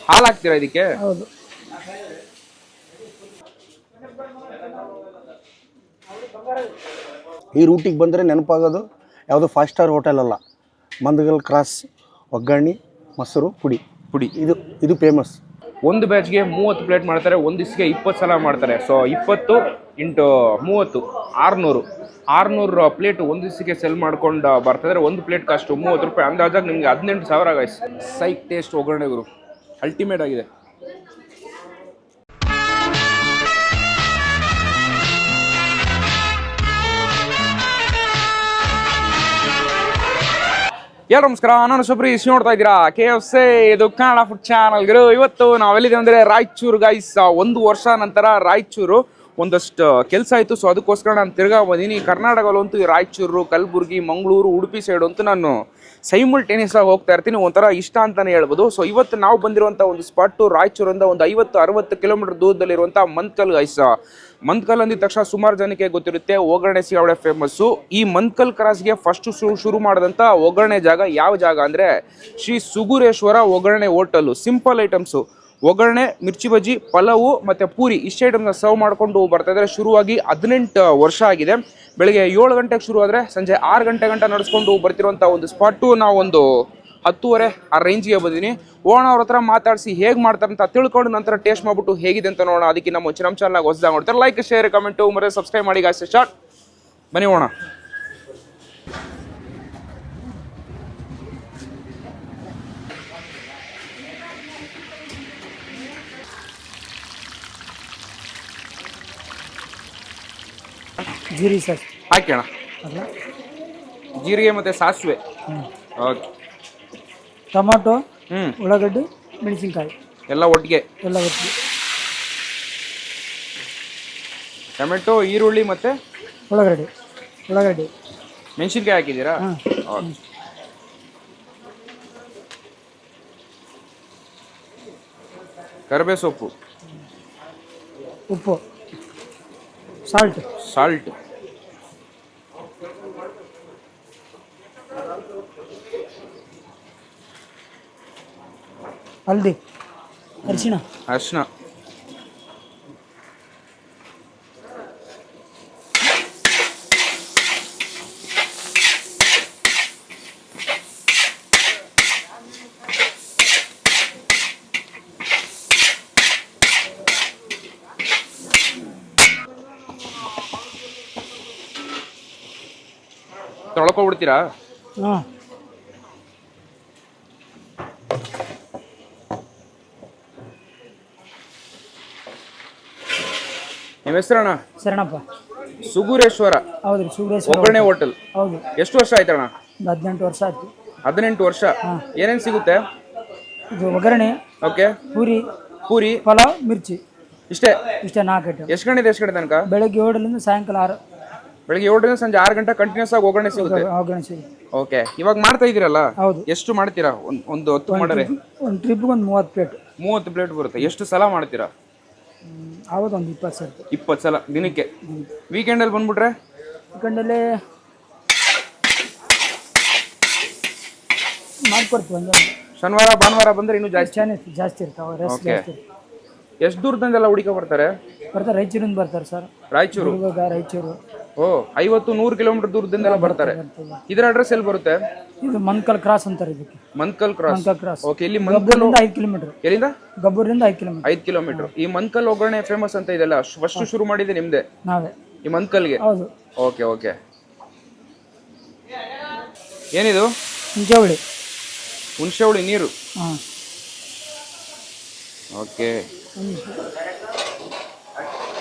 ಹಾಲು ಹಾಕ್ತೀರಾ ಇದಕ್ಕೆ? ಹೌದು. ಈ ರೂಟಿಗೆ ಬಂದರೆ ನೆನಪಾಗೋದು ಯಾವುದೋ 5 ಸ್ಟಾರ್ ಹೋಟೆಲ್ ಅಲ್ಲ, ಮಂದಗಲ್ ಕ್ರಾಸ್ ಒಗ್ಗರಣೆ ಮೊಸರು ಪುಡಿ ಇದು ಫೇಮಸ್. ಒಂದು ಬ್ಯಾಚ್ಗೆ 30 ಪ್ಲೇಟ್ ಮಾಡ್ತಾರೆ, ಒಂದು ದಿವಸಕ್ಕೆ 20 ಸಲ ಮಾಡ್ತಾರೆ. ಸೊ 20 ಇಂಟು 30 600 ಪ್ಲೇಟ್ ಒಂದು ದಿವಸಕ್ಕೆ ಸೆಲ್ ಮಾಡ್ಕೊಂಡು ಬರ್ತಿದ್ರೆ ಒಂದು ಪ್ಲೇಟ್ ಕಾಸ್ಟು 30 ರೂಪಾಯಿ. ಅಂದಾಜಾಗಿ ನಿಮಗೆ 18,000 ಆಗಾಯ್ತು. ಸೈಕ್ ಟೇಸ್ಟ್ ಒಗ್ಗರಣೆ ಗುರು, ಅಲ್ಟಿಮೇಟ್ ಆಗಿದೆ. ನಮಸ್ಕಾರ, ನಾನು ಶಬರೀಶ್, ನೋಡ್ತಾ ಇದ್ದೀರಾ KFC, ಇದು ಕನ್ನಡ ಫುಡ್ ಚಾನಲ್ಗಳು. ಇವತ್ತು ನಾವೆಲ್ಲಿದೆ ಅಂದರೆ ರಾಯಚೂರು ಗೈಸ್. 1 ವರ್ಷ ನಂತರ ರಾಯಚೂರು ಒಂದಷ್ಟು ಕೆಲಸ ಆಯಿತು. ಸೊ ಅದಕ್ಕೋಸ್ಕರ ನಾನು ತಿರ್ಗಾ ಬಂದೀನಿ. ಕರ್ನಾಟಕದಲ್ಲಂತೂ ಈ ರಾಯಚೂರು, ಕಲಬುರಗಿ, ಮಂಗಳೂರು, ಉಡುಪಿ ಸೈಡ್ ಅಂತೂ ನಾನು ಸೈಮಲ್ಟೇನಿಯಸ್ ಆಗಿ ಹೋಗ್ತಾ ಇರ್ತೀನಿ. ಒಂಥರ ಇಷ್ಟ ಅಂತಲೇ ಹೇಳ್ಬೋದು. ಸೊ ಇವತ್ತು ನಾವು ಬಂದಿರುವಂಥ ಒಂದು ಸ್ಪಾಟು ರಾಯಚೂರಿಂದ ಒಂದು 50-60 ಕಿಲೋಮೀಟರ್ ದೂರದಲ್ಲಿರುವಂಥ ಮಂತ್ಕಲ್ ಗೈಸ್. ಮಂತ್ಕಲ್ ಅಂದಿದ ತಕ್ಷಣ ಸುಮಾರು ಜನಕ್ಕೆ ಗೊತ್ತಿರುತ್ತೆ, ಒಗ್ಗರಣೆ ಸಿಗಾವಡೆ ಫೇಮಸ್ಸು. ಈ ಮಂತ್ಕಲ್ ಕ್ರಾಸ್ಗೆ ಫಸ್ಟ್ ಶುರು ಮಾಡಿದಂಥ ಒಗ್ಗರಣೆ ಜಾಗ ಯಾವ ಜಾಗ ಅಂದರೆ ಶ್ರೀ ಸುಗುರೇಶ್ವರ ಒಗ್ಗರಣೆ ಹೋಟೆಲ್ಲು. ಸಿಂಪಲ್ ಐಟಮ್ಸು, ಒಗ್ಗರಣೆ, ಮಿರ್ಚಿ ಬಜ್ಜಿ, ಪಲಾವು ಮತ್ತು ಪೂರಿ, ಇಷ್ಟು ಐಟಮ್ನ ಸರ್ವ್ ಮಾಡಿಕೊಂಡು ಬರ್ತಾಯಿದ್ದಾರೆ. ಶುರುವಾಗಿ 18 ವರ್ಷ ಆಗಿದೆ. ಬೆಳಗ್ಗೆ 7 ಗಂಟೆಗೆ ಶುರು ಆದರೆ ಸಂಜೆ 6 ಗಂಟೆ ನಡೆಸ್ಕೊಂಡು ಬರ್ತಿರುವಂಥ ಒಂದು ಸ್ಪಾಟು. ನಾವು ಒಂದು 10:30 ಆ ರೇಂಜ್ಗೆ ಬಂದೀನಿ. ಓಣ ಅವ್ರ ಹತ್ರ ಮಾತಾಡಿಸಿ ಹೇಗೆ ಮಾಡ್ತಾರೆ ಅಂತ ತಿಳ್ಕೊಂಡು ನಂತರ ಟೇಸ್ಟ್ ಮಾಡ್ಬಿಟ್ಟು ಹೇಗಿದೆ ಅಂತ ನೋಡೋಣ. ಅದಕ್ಕೆ ನಮ್ಮ ಚಾನಲ್ಗೆ ಹೊಸದಾಗಿ ನೋಡ್ತಾರೆ, ಲೈಕ್, ಶೇರ್, ಕಮೆಂಟು ಮತ್ತೆ ಸಬ್ಸ್ಕ್ರೈಬ್ ಮಾಡಿ ಗಾಯ್ಸ್. ಸ್ಟಾರ್ಟ್ ಬನ್ನಿ ಓಣ. ಜೀರಿಗೆ ಸರ್ ಹಾಕಿ ಅಣ್ಣ, ಜೀರಿಗೆ ಮತ್ತು ಸಾಸಿವೆ. ಓಕೆ. ಟೊಮಾಟೊ, ಉಳ್ಳಾಗಡ್ಡಿ, ಮೆಣಸಿನ್ಕಾಯಿ ಎಲ್ಲ ಒಟ್ಟಿಗೆ. ಟೊಮೆಟೊ, ಈರುಳ್ಳಿ ಮತ್ತು ಉಳ್ಳಾಗಡ್ಡಿ ಮೆಣಸಿನ್ಕಾಯಿ ಹಾಕಿದ್ದೀರಾ? ಓಕೆ. ಕರಿಬೇವು ಸೊಪ್ಪು, ಉಪ್ಪು, ಸಾಲ್ಟ್, ಹಲ್ದಿ, ಅರಿಶಿಣ, ತೊಳ್ಕೊಬಿಡ್ತೀರಾ? ಹಾಂ. ನಿಮ್ಮ ಹೆಸರಣ್ಣ? ಶರಣಪ್ಪ. ಸುಗುರೇಶ್ವರ? ಹೌದ್ರಿ, ಸುಗುರೇಶ್ವರ ಒಗ್ಗರಣೆ ಹೋಟೆಲ್. ಹೌದು. ಎಷ್ಟು ವರ್ಷ ಆಯ್ತಣ್ಣ? 18 ವರ್ಷ ಆಯ್ತು. 18 ವರ್ಷ. ಏನೇನು ಸಿಗುತ್ತೆ? ಇದು ಒಗ್ಗರಣೆ, ಓಕೆ, ಪೂರಿ, ಪಲಾವ್, ಮಿರ್ಚಿ, ಇಷ್ಟೇ 4 ಐಟಮ್. ಎಷ್ಟು ಗಂಟೆ ತನಕ? ಬೆಳಗ್ಗೆ 7ರಿಂದ ಸಾಯಂಕಾಲ 6. ಬೆಳಗ್ಗೆ 7ರಿಂದ ಸಂಜೆ 6 ಗಂಟೆ ಕಂಟಿನ್ಯೂಸ್ ಆಗಿ ಒಗ್ಗರಣೆ ಸಿಗುತ್ತೆ. ಓಕೆ. ಇವಾಗ ಮಾಡ್ತಾ ಇದೀರಲ್ಲ? ಹೌದು. ಎಷ್ಟು ಮಾಡ್ತೀರಾ ಒಂದು ಹೊತ್ತು ಮಾಡಿದ್ರೆ? ಒಂದು ಟ್ರಿಪ್ಗೆ ಒಂದು 30 ಪ್ಲೇಟ್. 30 ಪ್ಲೇಟ್ ಬರುತ್ತೆ. ಎಷ್ಟು ಸಲ ಮಾಡ್ತೀರಾ? ಆವತ್ತು ಒಂದು 20 ಸಲ. 20 ಸಲ ದಿನಕ್ಕೆ. ವೀಕೆಂಡಲ್ಲಿ ಬಂದ್ಬಿಟ್ರೆ? ವೀಕೆಂಡಲ್ಲಿ ಮಾಡ್ಕೊಡ್ತೀವಿ. ಒಂದು ಶನಿವಾರ ಭಾನುವಾರ ಬಂದ್ರೆ ಇನ್ನೂ ಜಾಸ್ತಿ ಇರ್ತಾವೆ. ಎಷ್ಟು ದೂರದಿಂದೆಲ್ಲ ಹುಡುಕ ಬರ್ತಾರೆ? ರಾಯಚೂರಿಂದ ಬರ್ತಾರೆ ಸರ್. ರಾಯಚೂರು? ಓ, 50-100 ಕಿಲೋಮೀಟರ್ ದೂರದಿಂದೆಲ್ಲ ಬರ್ತಾರೆ. ಇದರ ಅಡ್ರೆಸ್ ಎಲ್ಲಿ ಬರುತ್ತೆ? ಇದು ಮಂತ್ಕಲ್ ಕ್ರಾಸ್ ಅಂತಾರೆ ಇದಕ್ಕೆ. ಮಂತ್ಕಲ್ ಕ್ರಾಸ್. ಓಕೆ. ಇಲ್ಲಿ ಗಬ್ಬೂರಿಂದ 5 ಕಿಲೋಮೀಟರ್. ಎಲ್ಲಿಂದ? ಗಬ್ಬೂರಿಂದ 5 ಕಿಲೋಮೀಟರ್. 5 ಕಿಲೋಮೀಟರ್. ಈ ಮಂತ್ಕಲ್ ಒಗ್ಗರಣೆ ಫೇಮಸ್ ಅಂತ ಇದೆಲ್ಲ, ಫಸ್ಟ್ ಶುರು ಮಾಡಿದೆ ನಿಮ್ದೆ? ನಾವೇ. ಈ ಮಂತ್ಕಲ್ಗೆ? ಹೌದು. ಓಕೆ. ಏನಿದು? ಹುಣಸೆ ಹುಳಿ ನೀರು. ಓಕೆ.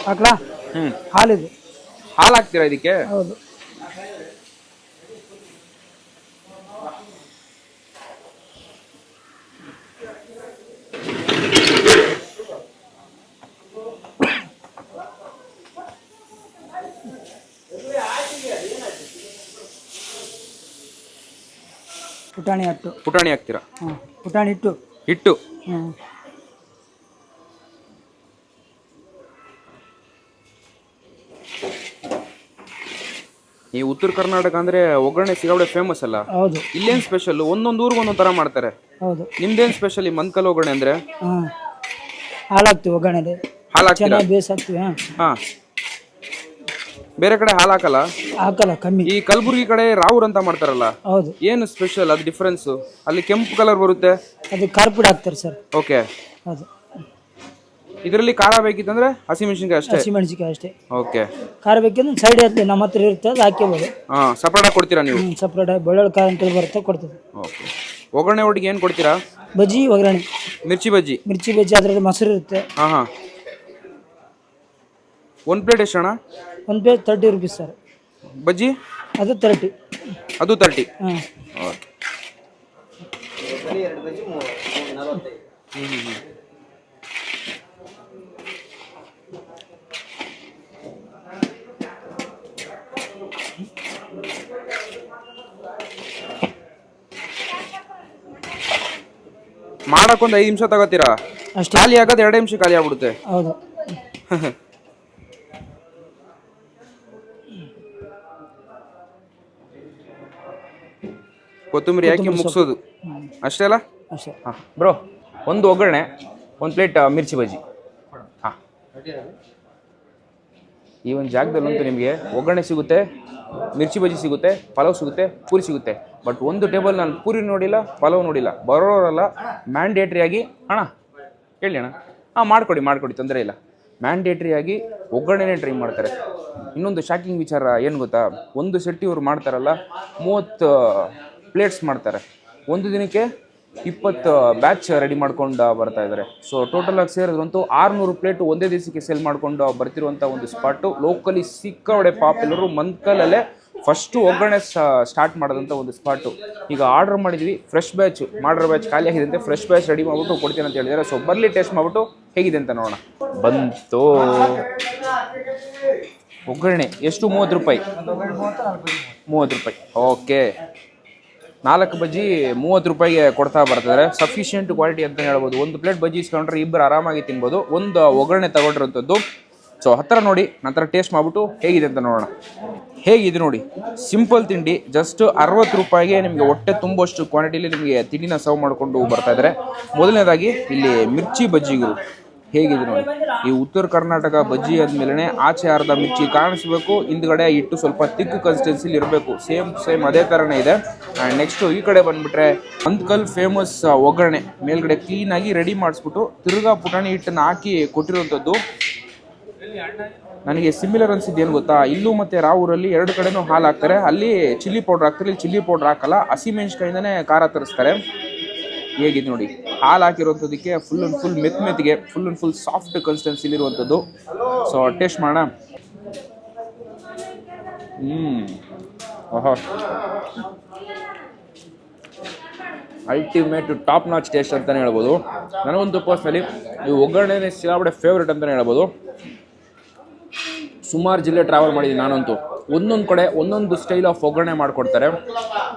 ಹಾಕ್ಲಾ? ಹಾಲಿದೆ. ಹಾಲು ಹಾಕ್ತೀರಾ ಇದಕ್ಕೆ? ಹೌದು. ಪುಟಾಣಿ ಹಾಕ್ತೀರಾ? ಪುಟಾಣಿ ಹಿಟ್ಟು. ಈ ಉತ್ತರ ಕರ್ನಾಟಕ ಅಂದರೆ ಒಗ್ಗರಣೆ ಸಿಗಾಬಡೆ ಫೇಮಸ್ ಅಲ್ಲ, ಹೌದು ಇಲ್ಲೇನು ಸ್ಪೆಷಲ್? ಒಂದೊಂದು ಊರಿಗೆ ಒಂದೊಂದು ಥರ ಮಾಡ್ತಾರೆ. ಹೌದು. ನಿಮ್ದೇನು ಸ್ಪೆಷಲ್ ಈ ಮಂತ್ಕಲ್ ಒಗ್ಗರಣೆ ಅಂದರೆ? ಹಾಂ, ಹಾಲು ಹಾಕ್ತೀವಿ ಒಗ್ಗರಣೆಲಿ, ಹಾಲು ಹಾಕ್ತೀರಾ? ಚೆನ್ನಾಗಿ ಬೇಸ್ ಹಾಕ್ತೀವಿ. ಹಾಂ ಹಾಂ, ಬೇರೆ ಕಡೆ ಹಾಲು ಹಾಕಲ್ಲ? ಹಾಕಲ್ಲ, ಕಮ್ಮಿ. ಈ ಕಲಬುರ್ಗಿ ಕಡೆ ರಾವ್ರ್ ಅಂತ ಮಾಡ್ತಾರಲ್ಲ, ಹೌದು. ಏನು ಸ್ಪೆಷಲ್ ಅದು ಡಿಫ್ರೆನ್ಸು? ಅಲ್ಲಿ ಕೆಂಪು ಕಲರ್ ಬರುತ್ತೆ. ಅದು ಖಾರ ಪುಡಿ ಹಾಕ್ತಾರೆ ಸರ್. ಓಕೆ. ಹೌದು. ಇದರಲ್ಲಿ ಖಾರ ಬೇಕಿತ್ತಂದ್ರೆ ಹಸಿಮೆಣಸಿನ್ಕಾಯಿ ಅಷ್ಟೇ? ಹಸಿಮೆಣಸಿಕಾಯಿ ಅಷ್ಟೇ. ಓಕೆ. ಖಾರ ಬೇಕಂದ್ರೆ ಸೈಡ್ ಇರ್ತದೆ, ನಮ್ಮ ಹತ್ರ ಇರುತ್ತೆ, ಅದು ಹಾಕ್ಯಬೋದು. ಹಾಂ, ಸಪ್ರೇಟಾಗಿ ಕೊಡ್ತೀರಾ ನೀವು? ಸಪ್ರೇಟಾಗಿ ಬೆಳ್ಳುಳ್ಳಿ ಖಾರ ಅಂತ ಬರುತ್ತೆ, ಕೊಡ್ತದೆ. ಓಕೆ. ಒಗ್ಗರಣೆ ಒಟ್ಟಿಗೆ ಏನು ಕೊಡ್ತೀರಾ? ಬಜ್ಜಿ ಒಗ್ಗರಣೆ, ಮಿರ್ಚಿ ಬಜ್ಜಿ. ಮಿರ್ಚಿ ಬಜ್ಜಿ, ಅದರಲ್ಲಿ ಮೊಸರು ಇರುತ್ತೆ. ಹಾಂ ಹಾಂ. ಒಂದು ಪ್ಲೇಟ್ ಎಷ್ಟು ಅಣ್ಣ? ಒಂದು ಪ್ಲೇಟ್ 30 ರುಪೀಸ್ ಸರ್. ಬಜ್ಜಿ? ಅದು 30. ಅದು 30. ಹಾಂ. ಓಕೆ. ಮಾಡಕ್ಕೊಂದು 5 ನಿಮಿಷ ತಗೋತೀರಾ ಅಷ್ಟೇ. ಖಾಲಿ ಆಗೋದು 2 ನಿಮಿಷ ಖಾಲಿ ಆಗ್ಬಿಡುತ್ತೆ. ಹೌದು. ಕೊತ್ತಂಬರಿ ಹಾಕಿ ಮುಗಿಸೋದು ಅಷ್ಟೇ ಅಲ್ಲ? ಅಷ್ಟೇ. ಹಾಂ ಬ್ರೋ, ಒಂದು ಒಗ್ಗರಣೆ, ಒಂದು ಪ್ಲೇಟ್ ಮಿರ್ಚಿ ಬಜ್ಜಿ. ಹಾಂ, ಈ ಒಂದು ಜಾಗದಲ್ಲಂತೂ ನಿಮಗೆ ಒಗ್ಗರಣೆ ಸಿಗುತ್ತೆ, ಮಿರ್ಚಿ ಬಜ್ಜಿ ಸಿಗುತ್ತೆ, ಪಲಾವ್ ಸಿಗುತ್ತೆ, ಪೂರಿ ಸಿಗುತ್ತೆ. ಬಟ್ ಒಂದು ಟೇಬಲ್ ನಾನು ಪೂರಿ ನೋಡಿಲ್ಲ, ಪಲಾವ್ ನೋಡಿಲ್ಲ. ಬರೋರೆಲ್ಲ ಮ್ಯಾಂಡೇಟ್ರಿಯಾಗಿ ಅಣ್ಣ ಹೇಳಿ ಅಣ್ಣ, ಹಾಂ ಮಾಡಿಕೊಡಿ ತೊಂದರೆ ಇಲ್ಲ, ಮ್ಯಾಂಡೇಟ್ರಿಯಾಗಿ ಒಗ್ಗರಣೆನೇ ಟ್ರೈ ಮಾಡ್ತಾರೆ. ಇನ್ನೊಂದು ಶಾಕಿಂಗ್ ವಿಚಾರ ಏನು ಗೊತ್ತಾ, ಒಂದು ಸೆಟ್ಟಿ ಇವ್ರು ಮಾಡ್ತಾರಲ್ಲ 30 ಪ್ಲೇಟ್ಸ್ ಮಾಡ್ತಾರೆ. ಒಂದು ದಿನಕ್ಕೆ 20 ಬ್ಯಾಚ್ ರೆಡಿ ಮಾಡ್ಕೊಂಡು ಬರ್ತಾ ಇದ್ದಾರೆ. ಸೊ ಟೋಟಲಾಗಿ ಸೇರಿದ್ರಂತೂ 600 ಪ್ಲೇಟ್ ಒಂದೇ ದಿವಸಕ್ಕೆ ಸೇಲ್ ಮಾಡ್ಕೊಂಡು ಬರ್ತಿರುವಂಥ ಒಂದು ಸ್ಪಾಟು. ಲೋಕಲಿ ಸಿಕ್ಕಾಪಟ್ಟೆ ಪಾಪ್ಯುಲರು, ಮಂತ್ಕಲಲ್ಲೇ ಫಸ್ಟು ಒಗ್ಗರಣೆ ಸ್ಟಾರ್ಟ್ ಮಾಡೋದಂಥ ಒಂದು ಸ್ಪಾಟು. ಈಗ ಆರ್ಡರ್ ಮಾಡಿದ್ವಿ, ಫ್ರೆಶ್ ಬ್ಯಾಚ್, ಮಾಡರ್ ಬ್ಯಾಚ್ ಖಾಲಿ ಆಗಿದೆ ಅಂತೆ, ಫ್ರೆಶ್ ಬ್ಯಾಚ್ ರೆಡಿ ಮಾಡ್ಬಿಟ್ಟು ಕೊಡ್ತೀನಿ ಅಂತ ಹೇಳಿದ್ದಾರೆ. ಸೊ ಬರಲಿ, ಟೇಸ್ಟ್ ಮಾಡಿಬಿಟ್ಟು ಹೇಗಿದೆ ಅಂತ ನೋಡೋಣ. ಬಂತು ಒಗ್ಗರಣೆ. ಎಷ್ಟು? 30 ರೂಪಾಯಿ. 30 ರೂಪಾಯಿ. ಓಕೆ. 4 ಬಜ್ಜಿ 30 ರೂಪಾಯಿಗೆ ಕೊಡ್ತಾ ಬರ್ತಿದ್ದಾರೆ. ಸಫಿಷಿಯೆಂಟ್ ಕ್ವಾಲಿಟಿ ಅಂತ ಹೇಳ್ಬೋದು. ಒಂದು ಪ್ಲೇಟ್ ಬಜ್ಜಿ ಇಸ್ಕೊಂಡ್ರೆ ಇಬ್ಬರು ಆರಾಮಾಗಿ ತಿನ್ಬೋದು. ಒಂದು ಒಗ್ಗರಣೆ ತಗೊಂಡಿರೋಂಥದ್ದು. ಸೊ ಹತ್ತಿರ ನೋಡಿ, ನಂತರ ಟೇಸ್ಟ್ ಮಾಡಿಬಿಟ್ಟು ಹೇಗಿದೆ ಅಂತ ನೋಡೋಣ. ಹೇಗಿದೆ ನೋಡಿ, ಸಿಂಪಲ್ ತಿಂಡಿ, ಜಸ್ಟ್ 60 ರೂಪಾಯಿಗೆ ನಿಮಗೆ ಹೊಟ್ಟೆ ತುಂಬಷ್ಟು ಕ್ವಾಂಟಿಟಿಲಿ ನಿಮಗೆ ತಿಂಡಿನ ಸರ್ವ್ ಮಾಡಿಕೊಂಡು ಬರ್ತಾ ಇದ್ದಾರೆ. ಮೊದಲನೇದಾಗಿ ಇಲ್ಲಿ ಮಿರ್ಚಿ ಬಜ್ಜಿಗಳು ಹೇಗಿದೆ ನೋಡಿ. ಈ ಉತ್ತರ ಕರ್ನಾಟಕ ಬಜ್ಜಿ ಆದಮೇಲೆ ಆಚೆ ಅರ್ಧ ಮಿರ್ಚಿ ಕಾಣಿಸ್ಬೇಕು, ಹಿಂದ್ಗಡೆ ಇಟ್ಟು ಸ್ವಲ್ಪ ತಿಕ್ಕು ಕನ್ಸಿಸ್ಟೆನ್ಸಿಲಿ ಇರಬೇಕು. ಸೇಮ್ ಅದೇ ಥರನೇ ಇದೆ. ಆ್ಯಂಡ್ ನೆಕ್ಸ್ಟು ಈ ಕಡೆ ಬಂದುಬಿಟ್ರೆ ಮಂತ್ಕಲ್ ಫೇಮಸ್ ಒಗ್ಗರಣೆ ಮೇಲ್ಗಡೆ ಕ್ಲೀನಾಗಿ ರೆಡಿ ಮಾಡಿಸ್ಬಿಟ್ಟು ತಿರ್ಗಾ ಪುಟಾಣಿ ಹಿಟ್ಟನ್ನು ಹಾಕಿ ಕೊಟ್ಟಿರುವಂಥದ್ದು. ನನಗೆ ಸಿಮಿಲರ್ ಅನಿಸಿದ್ದು ಏನು ಗೊತ್ತಾ, ಇಲ್ಲೂ ಮತ್ತು ರಾವೂರಲ್ಲಿ 2 ಕಡೆನೂ ಹಾಲು ಹಾಕ್ತಾರೆ. ಅಲ್ಲಿ ಚಿಲ್ಲಿ ಪೌಡ್ರ್ ಹಾಕ್ತಾರೆ, ಇಲ್ಲಿ ಚಿಲ್ಲಿ ಪೌಡ್ರ್ ಹಾಕಲ್ಲ, ಹಸಿಮೆಣ್ಸಿಕಾಯಿಂದನೇ ಖಾರ ತರಿಸ್ತಾರೆ. ಹೇಗಿದೆ ನೋಡಿ, ಹಾಲು ಹಾಕಿರುವಂಥದ್ದಕ್ಕೆ ಫುಲ್ ಮೆತ್ತಿಗೆ ಫುಲ್ ಸಾಫ್ಟ್ ಕನ್ಸಿಸ್ಟೆನ್ಸಿಲಿರುವಂಥದ್ದು. ಸೊ ಟೇಸ್ಟ್ ಮಾಡೋಣ. ಓಹೋ, ಅಲ್ಟಿಮೇಟ್ ಟಾಪ್ ನಾಚ್ ಟೇಸ್ಟ್ ಅಂತಲೇ ಹೇಳ್ಬೋದು. ನನಗಂತೂ ಪರ್ಸ್ನಲಿ ಈ ಒಗ್ಗರಣೆನೇ ಸಿಕ್ಕಾಪಟ್ಟೆ ಫೇವ್ರೇಟ್ ಅಂತಲೇ ಹೇಳ್ಬೋದು. ಸುಮಾರು ಜಿಲ್ಲೆ ಟ್ರಾವೆಲ್ ಮಾಡಿದ್ದೀನಿ ನಾನಂತೂ. ಒಂದೊಂದು ಕಡೆ ಒಂದೊಂದು ಸ್ಟೈಲ್ ಆಫ್ ಒಗ್ಗರಣೆ ಮಾಡಿಕೊಡ್ತಾರೆ.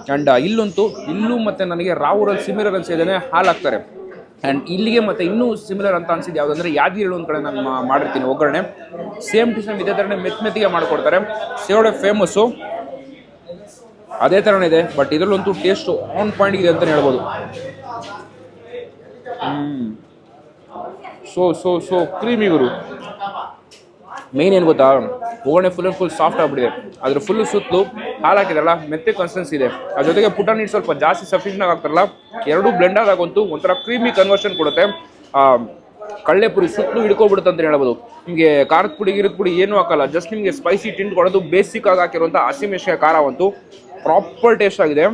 ಆ್ಯಂಡ್ ಇಲ್ಲೂ ಮತ್ತು ನನಗೆ ರಾವೂರಲ್ಲಿ ಸಿಮಿಲರ್ ಅನಿಸಿದ್ದೇನೆ, ಹಾಲು ಹಾಕ್ತಾರೆ. ಆ್ಯಂಡ್ ಇಲ್ಲಿಗೆ ಮತ್ತು ಇನ್ನೂ ಸಿಮಿಲರ್ ಅಂತ ಅನಿಸಿದ್ದು ಯಾವುದಂದರೆ ಯಾದಗಿರಿ ಒಂದು ಕಡೆ ನಾನು ಮಾಡಿರ್ತೀನಿ ಒಗ್ಗರಣೆ. ಸೇಮ್ ಟು ಸೇಮ್ ಇದೇ ಥರನೇ ಮೆತ್ತಿಗೆ ಮಾಡಿಕೊಡ್ತಾರೆ. ಸೇವಡೆ ಫೇಮಸ್ಸು, ಅದೇ ಥರನೇ ಇದೆ. ಬಟ್ ಇದರಲ್ಲಂತೂ ಟೇಸ್ಟು ಆನ್ ಪಾಯಿಂಟ್ ಇದೆ ಅಂತಲೇ ಹೇಳ್ಬೋದು. ಸೊ ಕ್ರೀಮಿ ಗುರು. ಮೇನ್ ಏನು ಗೊತ್ತಾ, ಒಗ್ಗರಣೆ ಫುಲ್ ಸಾಫ್ಟ್ ಆಗಿಬಿಟ್ಟಿದೆ. ಅದ್ರ ಫುಲ್ಲು ಸುತ್ತಲೂ ಹಾಲು ಹಾಕಿದಾರಲ್ಲ, ಮೆತ್ತೆ ಕನ್ಸಿಸ್ಟೆನ್ಸಿ ಇದೆ. ಅದ್ರ ಜೊತೆಗೆ ಪುಟಾಣಿ ಸ್ವಲ್ಪ ಜಾಸ್ತಿ ಸಫಿಷಿಯಂಟಾಗಿ ಹಾಕ್ತಾರಲ್ಲ, ಎರಡೂ ಬ್ಲೆಂಡ್ ಆದಾಗಂತೂ ಒಂಥರ ಕ್ರೀಮಿ ಕನ್ವರ್ಷನ್ ಕೊಡುತ್ತೆ. ಕಳ್ಳೆಪುರಿ ಸುತ್ತಲೂ ಹಿಡ್ಕೊಬಿಡುತ್ತೆ ಅಂತ ಹೇಳ್ಬೋದು. ನಿಮಗೆ ಖಾರದ ಪುಡಿ ಗಿರದ ಪುಡಿ ಏನೂ ಹಾಕಲ್ಲ, ಜಸ್ಟ್ ನಿಮಗೆ ಸ್ಪೈಸಿ ಟಿಂಟ್ ಕೊಡೋದು. ಬೇಸಿಕ್ ಆಗಿ ಹಾಕಿರುವಂಥ ಹಸಿಮೆಣಸಿನಕಾಯಿ ಖಾರವಂತೂ ಪ್ರಾಪರ್ ಟೇಸ್ಟ್ ಆಗಿದೆ.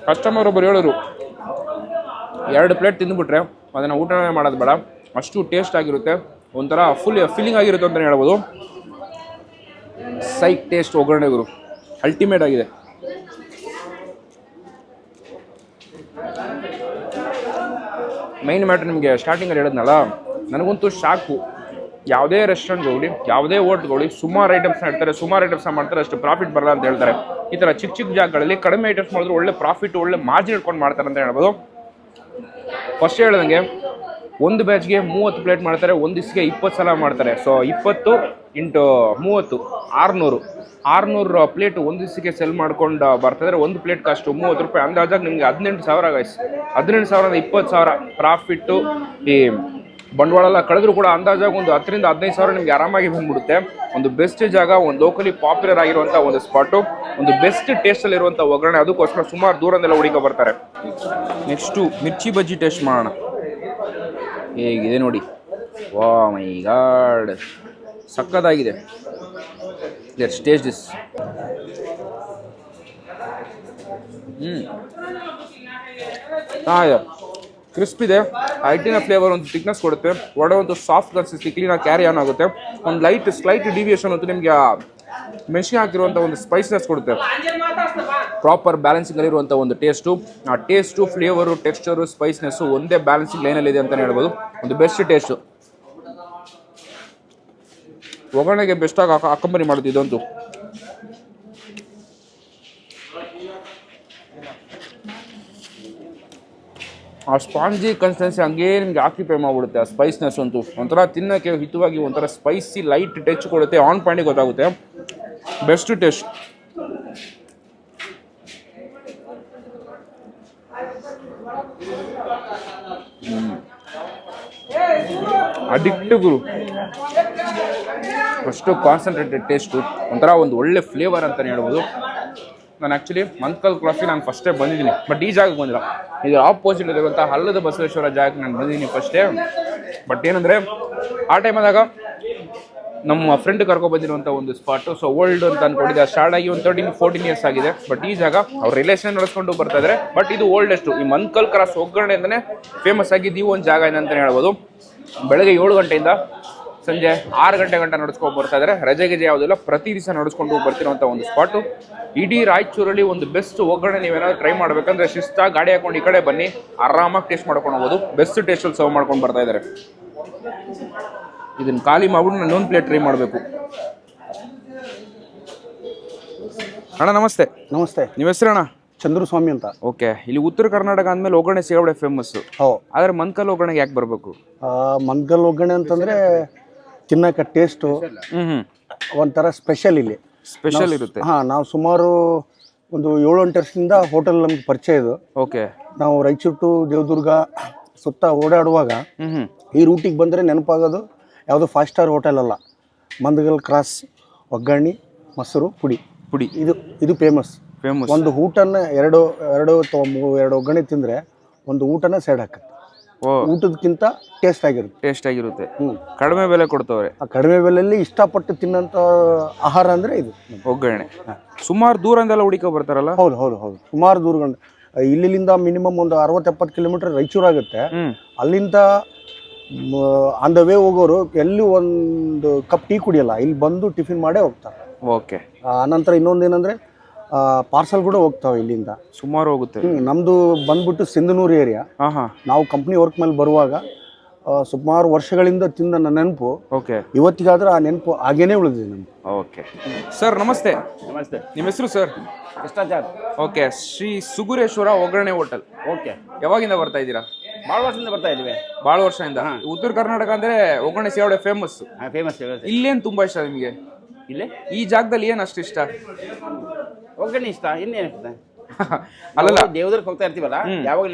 ಕಸ್ಟಮರ್ ಒಬ್ಬರು ಹೇಳಿದ್ರು, 2 ಪ್ಲೇಟ್ ತಿಂದುಬಿಟ್ರೆ ಅದನ್ನು ಊಟನೇ ಮಾಡೋದು ಬೇಡ, ಅಷ್ಟು ಟೇಸ್ಟ್ ಆಗಿರುತ್ತೆ, ಒಂಥರ ಫುಲ್ ಫೀಲಿಂಗ್ ಆಗಿರುತ್ತೆ ಅಂತಲೇ ಹೇಳ್ಬೋದು. ಸೈಕ್ ಟೇಸ್ಟ್ ಒಗ್ಗರಣೆಗಳು ಅಲ್ಟಿಮೇಟ್ ಆಗಿದೆ. ಮೈನ್ ಮ್ಯಾಟ್ರ್ ನಿಮಗೆ ಸ್ಟಾರ್ಟಿಂಗಲ್ಲಿ ಹೇಳಿದ್ನಲ್ಲ, ನನಗಂತೂ ಶಾಕು. ಯಾವುದೇ ರೆಸ್ಟೋರೆಂಟ್ಗೆ ಹೋಗಿ, ಯಾವುದೇ ಹೋಟ್ಲ್ಗೆ ಹೋಗಿ, ಸುಮಾರು ಐಟಮ್ಸ್ನ ಇಡ್ತಾರೆ, ಸುಮಾರು ಐಟಮ್ಸ್ನ ಮಾಡ್ತಾರೆ, ಅಷ್ಟು ಪ್ರಾಫಿಟ್ ಬರಲ್ಲ ಅಂತ ಹೇಳ್ತಾರೆ. ಈ ಥರ ಚಿಕ್ಕ ಜಾಗಗಳಲ್ಲಿ ಕಡಿಮೆ ಐಟಮ್ಸ್ ಮಾಡಿದ್ರು ಒಳ್ಳೆ ಪ್ರಾಫಿಟ್, ಒಳ್ಳೆ ಮಾರ್ಜಿನ್ ಇಟ್ಕೊಂಡು ಮಾಡ್ತಾರೆ ಅಂತ ಹೇಳ್ಬೋದು. ಫಸ್ಟ್ ಹೇಳ್ದಂಗೆ ಒಂದು ಬ್ಯಾಚ್ಗೆ 30 ಪ್ಲೇಟ್ ಮಾಡ್ತಾರೆ, ಒಂದು ದಿವಸಕ್ಕೆ 20 ಸಲ ಮಾಡ್ತಾರೆ. ಸೊ 20 ಇಂಟು 30 600 ಪ್ಲೇಟ್ ಒಂದು ದಿವಸಕ್ಕೆ ಸೆಲ್ ಮಾಡ್ಕೊಂಡು ಬರ್ತಿದ್ರೆ ಒಂದು ಪ್ಲೇಟ್ ಕಾಸ್ಟು 30 ರೂಪಾಯಿ. ಅಂದಾಜಾಗಿ ನಿಮಗೆ 18,000 ಗೈಸ್. 18,000 20,000 ಪ್ರಾಫಿಟ್ಟು. ಈ ಬಂಡವಾಳ ಎಲ್ಲ ಕಳೆದ್ರು ಕೂಡ ಅಂದಾಜಾಗಿ ಒಂದು 10 ರಿಂದ 15,000 ನಿಮಗೆ ಆರಾಮಾಗಿ ಬಂದ್ಬಿಡುತ್ತೆ. ಒಂದು ಬೆಸ್ಟ್ ಜಾಗ, ಒಂದು ಲೋಕಲಿ ಪಾಪ್ಯುಲರ್ ಆಗಿರುವಂಥ ಒಂದು ಸ್ಪಾಟು, ಒಂದು ಬೆಸ್ಟ್ ಟೇಸ್ಟಲ್ಲಿ ಇರುವಂಥ ಒಗ್ಗರಣೆ. ಅದಕ್ಕೋಸ್ಕರ ಸುಮಾರು ದೂರದೆಲ್ಲ ಹುಡುಕ ಬರ್ತಾರೆ. ನೆಕ್ಸ್ಟು ಮಿರ್ಚಿ ಬಜ್ಜಿ ಟೇಸ್ಟ್ ಮಾಡೋಣ. ಹೇಗಿದೆ ನೋಡಿ. ವಾ ಮೈ ಗಾಡ್, ಸಕ್ಕತ್ತಾಗಿದೆ. Let's taste this. ಹಾಂ, ಕ್ರಿಸ್ಪ್ ಇದೆ, ಹಿಟ್ಟಿನ ಫ್ಲೇವರ್ ಒಂದು ಥಿಕ್ನೆಸ್ ಕೊಡುತ್ತೆ, ಒಡೆ ಒಂದು ಸಾಫ್ಟ್ ಕನ್ಸಿಸ್ಟಿ, ಕ್ಲೀನಾಗಿ ಕ್ಯಾರಿ ಆನ್ ಆಗುತ್ತೆ. ಒಂದು ಸ್ಲೈಟ್ ಡಿವಿಯೇಷನ್ ಅಂತೂ ನಿಮಗೆ ಮೆಣಸಿನ ಹಾಕಿರುವಂಥ ಒಂದು ಸ್ಪೈಸ್ನೆಸ್ ಕೊಡುತ್ತೆ. ಪ್ರಾಪರ್ ಬ್ಯಾಲೆನ್ಸಿಂಗ್ ಇರುವಂಥ ಒಂದು ಟೇಸ್ಟು. ಆ ಟೇಸ್ಟು, ಫ್ಲೇವರು, ಟೆಕ್ಸ್ಚರು, ಸ್ಪೈಸ್ನೆಸ್ಸು ಒಂದೇ ಬ್ಯಾಲೆನ್ಸಿಂಗ್ ಲೈನಲ್ಲಿದೆ ಅಂತಲೇ ಹೇಳ್ಬೋದು. ಒಂದು ಬೆಸ್ಟ್ ಟೇಸ್ಟು. ಒಗ್ಗರಣೆಗೆ ಬೆಸ್ಟಾಗಿ ಅಕ್ಕಂಬನಿ ಮಾಡುತ್ತೆ ಇದಂತೂ. ಆ ಸ್ಪಾಂಜಿ ಕನ್ಸಿಸ್ಟೆನ್ಸಿ ಹಂಗೇ ನಿಮಗೆ ಆಕ್ಯುಪೈ ಮಾಡಿಬಿಡುತ್ತೆ. ಆ ಸ್ಪೈಸ್ನೆಸ್ ಅಂತೂ ಒಂಥರ ತಿನ್ನೋಕ್ಕೆ ಹಿತವಾಗಿ ಒಂಥರ ಸ್ಪೈಸಿ ಲೈಟ್ ಟಚ್ ಕೊಡುತ್ತೆ. ಆನ್ ಪಾಯಿಂಟಿಗೆ ಗೊತ್ತಾಗುತ್ತೆ. Best taste. ಅಡಿಕ್ಟ್ ಗುರು, ಅಷ್ಟು ಕಾನ್ಸಂಟ್ರೇಟೆಡ್ ಟೇಸ್ಟು, ಒಂಥರ ಒಂದು ಒಳ್ಳೆ ಫ್ಲೇವರ್ ಅಂತಲೇ ಹೇಳ್ಬೋದು. ನಾನು ಆ್ಯಕ್ಚುಲಿ ಮಂತ್ಕಲ್ ಕ್ರಾಸಿಗೆ ನಾನು ಫಸ್ಟೇ ಬಂದಿದ್ದೀನಿ, ಬಟ್ ಈ ಜಾಗಕ್ಕೆ ಬಂದಿಲ್ಲ. ಇದು ಆಪೋಸಿಟ್ ಇರುವಂಥ ಹಳ್ಳದ ಬಸವೇಶ್ವರ ಜಾಗಕ್ಕೆ ನಾನು ಬಂದಿದ್ದೀನಿ ಫಸ್ಟೇ. ಬಟ್ ಏನಂದರೆ ಆ ಟೈಮದಾಗ ನಮ್ಮ ಫ್ರೆಂಡ್ ಕರ್ಕೊಬಂದಿರುವಂಥ ಒಂದು ಸ್ಪಾಟು. ಸೊ ಓಲ್ಡ್ ಅಂತ ಅಂದ್ಕೊಂಡಿದ್ದೆ. ಸ್ಟಾರ್ಟ್ ಆಗಿ ಒಂದು 13-14 ಇಯರ್ಸ್ ಆಗಿದೆ. ಬಟ್ ಈ ಜಾಗ ಅವ್ರ ರಿಲೇಷನ್ ನಡೆಸ್ಕೊಂಡು ಬರ್ತಾ ಇದ್ದಾರೆ. ಬಟ್ ಇದು ಓಲ್ಡೆಸ್ಟು. ಈ ಮಂತ್ಕಲ್ ಕ್ರಾಸ್ ಒಗ್ಗರಣೆ ಅಂತಲೇ ಫೇಮಸ್ ಆಗಿದ್ದು ಈ ಒಂದು ಜಾಗ ಇದೆ ಅಂತಲೇ ಹೇಳ್ಬೋದು. ಬೆಳಗ್ಗೆ 7 ಗಂಟೆಯಿಂದ ಸಂಜೆ 6 ಗಂಟೆ ಗಂಟೆ ನಡೆಸ್ಕೊಂಡು ಬರ್ತಾ ಇದ್ದಾರೆ. ರಜೆ ಯಾವುದಿಲ್ಲ, ಪ್ರತಿ ದಿವಸ ನಡೆಸ್ಕೊಂಡು ಬರ್ತಿರೋಂಥ ಒಂದು ಸ್ಪಾಟು. ಇಡೀ ರಾಯಚೂರಲ್ಲಿ ಒಂದು ಬೆಸ್ಟ್ ಒಗ್ಗರಣೆ ನೀವೇನಾದ್ರು ಟ್ರೈ ಮಾಡ್ಬೇಕಂದ್ರೆ ಶಿಸ್ತಾಗಿ ಗಾಡಿ ಹಾಕೊಂಡು ಈ ಕಡೆ ಬನ್ನಿ, ಆರಾಮಾಗಿ ಟೇಸ್ಟ್ ಮಾಡ್ಕೊಂಡು ಹೋಗ್ಬೋದು. ಬೆಸ್ಟ್ ಟೇಸ್ಟಲ್ಲಿ ಸರ್ವ್ ಮಾಡ್ಕೊಂಡು ಬರ್ತಾ ಇದ್ದಾರೆ. ಇದನ್ನು ಖಾಲಿ ಮಾಡ್ಬಿಟ್ಟು ನಾನು ಇನ್ನೊಂದು ಪ್ಲೇಟ್ ಟ್ರೈ ಮಾಡಬೇಕು. ಅಣ್ಣ ನಮಸ್ತೆ. ನಮಸ್ತೆ. ನಿಮ್ಮ ಹೆಸರಣ್ಣ? ಚಂದ್ರಸ್ವಾಮಿ ಅಂತ. ಓಕೆ. ಇಲ್ಲಿ ಉತ್ತರ ಕರ್ನಾಟಕ ಅಂದಮೇಲೆ ಒಗ್ಗರಣೆ ಸಿಗಬಡೆ ಫೇಮಸ್ಸು. ಆದರೆ ಮಂತ್ಕಲ್ ಒಗ್ಗರಣೆಗೆ ಯಾಕೆ ಬರಬೇಕು? ಮಂತ್ಕಲ್ ಒಗ್ಗರಣೆ ಅಂತಂದರೆ ತಿನ್ನೋಕೆ ಟೇಸ್ಟು ಒಂಥರ ಸ್ಪೆಷಲ್. ಇಲ್ಲಿ ಸ್ಪೆಷಲ್ ಇರುತ್ತೆ. ಹಾಂ, ನಾವು ಸುಮಾರು ಒಂದು 7-8 ವರ್ಷದಿಂದ ಹೋಟೆಲ್ ನಮ್ಗೆ ಪರಿಚಯ ಇದು. ಓಕೆ. ನಾವು ರಾಯಚೂರು ಟು ದೇವದುರ್ಗ ಸುತ್ತ ಓಡಾಡುವಾಗ ಈ ರೂಟಿಗೆ ಬಂದರೆ ನೆನಪಾಗೋದು ಯಾವುದು 5 ಸ್ಟಾರ್ ಹೋಟೆಲ್ ಅಲ್ಲ, ಮಂದಗಲ್ ಕ್ರಾಸ್ ಒಗ್ಗರಣೆ ಮೊಸರು ಪುಡಿ ಇದು ಫೇಮಸ್. ಒಂದು ಊಟನ ಎರಡು ಒಗ್ಗರಣೆ ತಿಂದರೆ ಒಂದು ಊಟನ ಸೈಡ್ ಹಾಕುತ್ತೆ. ಊಟದಕ್ಕಿಂತ ಟೇಸ್ಟ್ ಆಗಿರುತ್ತೆ. ಕಡಿಮೆ ಬೆಲೆ ಕೊಡ್ತವ್ರೆ. ಆ ಕಡಿಮೆ ಬೆಲೆಯಲ್ಲಿ ಇಷ್ಟಪಟ್ಟು ತಿನ್ನಂತ ಆಹಾರ ಅಂದ್ರೆ ಇದು ಒಗ್ಗರಣೆ. ಸುಮಾರು ದೂರದಿಂದೆಲ್ಲ ಹುಡುಕ ಬರ್ತಾರಲ್ಲ? ಹೌದು. ಸುಮಾರು ದೂರಗಂಡ ಇಲ್ಲಿಂದ ಮಿನಿಮಮ್ ಒಂದು 60-70 ಕಿಲೋಮೀಟರ್ ರಾಯಚೂರು ಆಗುತ್ತೆ. ಅಲ್ಲಿಂದ ಆನ್ ದ ವೇ ಹೋಗೋರು ಎಲ್ಲಿ ಒಂದು ಕಪ್ ಟೀ ಕುಡಿಯಲ್ಲ, ಇಲ್ಲಿ ಬಂದು ಟಿಫಿನ್ ಮಾಡೇ ಹೋಗ್ತಾರೆ. ಓಕೆ. ಆನಂತರ ಇನ್ನೊಂದೇನಂದ್ರೆ ಪಾರ್ಸಲ್ ಕೂಡ ಹೋಗ್ತಾವೆ ಇಲ್ಲಿಂದ. ಸುಮಾರು ಹೋಗುತ್ತೆ. ನಮ್ದು ಬಂದ್ಬಿಟ್ಟು ಸಿಂಧನೂರು ಏರಿಯಾ. ನಾವು ಕಂಪ್ನಿ ವರ್ಕ್ ಮೇಲೆ ಬರುವಾಗ ಸುಮಾರು ವರ್ಷಗಳಿಂದ ತಿಂದ ನನ್ನ ನೆನಪು ಇವತ್ತಿಗಾದ್ರೆ ಆ ನೆನಪು ಹಾಗೇನೆ ಉಳಿದಿದೆ ನಮ್ಗೆ. ಓಕೆ ಸರ್, ನಮಸ್ತೆ. ನಮಸ್ತೆ. ನಿಮ್ಮ ಹೆಸರು ಸರ್? ಕೃಷ್ಣಾಚಾರ್. ಓಕೆ. ಶ್ರೀ ಸುಗುರೇಶ್ವರ ಒಗ್ಗರಣೆ ಹೋಟೆಲ್. ಓಕೆ. ಯಾವಾಗಿಂದ ಬರ್ತಾ ಇದ್ದೀರಾ? ಭಾಳ ವರ್ಷದಿಂದ ಬರ್ತಾ ಇದ್ದೀವಿ. ಭಾಳ ವರ್ಷದಿಂದ. ಉತ್ತರ ಕರ್ನಾಟಕ ಅಂದ್ರೆ ಒಗ್ಗರಣೆ ಸೇವಡೆ ಫೇಮಸ್. ಫೇಮಸ್. ಇಲ್ಲೇನು ತುಂಬಾ ಇಷ್ಟ ನಿಮಗೆ? ಇಲ್ಲೇ ಈ ಜಾಗದಲ್ಲಿ ಏನು ಅಷ್ಟು ಇಷ್ಟ? ಒಗ್ಗರಣೆ ಇಷ್ಟ. ಇನ್ನೇನಿರ್ತದೆ? ಅಲ್ಲಲ್ಲ, ದೇವದುರ್ಗ ಹೋಗ್ತಾ ಇರ್ತೀವಲ್ಲ, ಯಾವಾಗ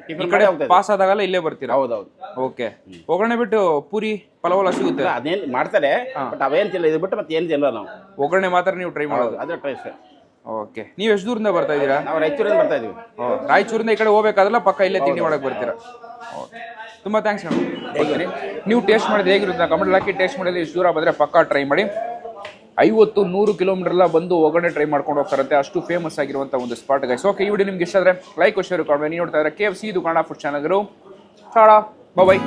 ಟಿಫಿನ್ ಕಡೆ ಪಾಸ್ ಆದಾಗಲ್ಲ ಇಲ್ಲೇ ಬರ್ತೀರಾ? ಹೌದೌದು. ಓಕೆ. ಒಗ್ಗರಣೆ ಬಿಟ್ಟು ಪೂರಿ ಪಲಾವ್ ಸಿಗುತ್ತೆ? ಅದೇನು ಮಾಡ್ತಾರೆ, ಬಟ್ ಅವೇನು ತಿಲ್ಲ. ಇದು ಬಿಟ್ಟು ಮತ್ತೆ ಏನು ತಿನ್ನಲ್ಲ ನಾವು. ಒಗ್ಗರಣೆ ಮಾತ್ರ ನೀವು ಟ್ರೈ ಮಾಡೋದು? ಅದೇ ಟ್ರೈ ಸರ್. ಓಕೆ. ನೀವು ಎಷ್ಟು ದೂರದಿಂದ ಬರ್ತಾ ಇದ್ದೀರಾ? ನಾವು ರಾಯಚೂರಿಂದ ಬರ್ತಾ ಇದೀವಿ. ರಾಯಚೂರಿಂದ ಈ ಕಡೆ ಹೋಗ್ಬೇಕಾದ್ರಲ್ಲ ಪಕ್ಕ ಇಲ್ಲೇ ತಿಂಡಿ ಮಾಡಕ್ಕೆ ಬರ್ತೀರಾ? ಓಕೆ. ತುಂಬ ಥ್ಯಾಂಕ್ಸ್ ಅಣ್ಣ. ಹೇಗೆ ನೀವು ಟೇಸ್ಟ್ ಮಾಡಿದ್ರೆ ಹೇಗಿರುತ್ತೆ ಕಮೆಂಟ್ ಹಾಕಿ. ಟೇಸ್ಟ್ ಮಾಡಿದ್ರೆ ಇಷ್ಟು ದೂರ ಬಂದರೆ ಪಕ್ಕ ಟ್ರೈ ಮಾಡಿ. 50-100 ಕಿಲೋಮೀಟರ್ ಎಲ್ಲ ಬಂದು ಒಗ್ಗರಣೆ ಟ್ರೈ ಮಾಡ್ಕೊಂಡು ಹೋಗ್ತಾರಂತೆ. ಅಷ್ಟು ಫೇಮಸ್ ಆಗಿರುವಂಥ ಒಂದು ಸ್ಪಾಟ್ ಗೈಸ್. ಓಕೆ, ಈ ವಿಡಿಯೋ ನಿಮ್ಗೆ ಇಷ್ಟ ಆದರೆ ಲೈಕ್ ಶೇರ್ ಮಾಡಿ. ನೀವು ನೋಡ್ತಾ ಇದ್ದಾರೆ KFC, ಇದು ಕನ್ನಡ ಫುಡ್ ಚಾನಲ್. ಬಾಯ್.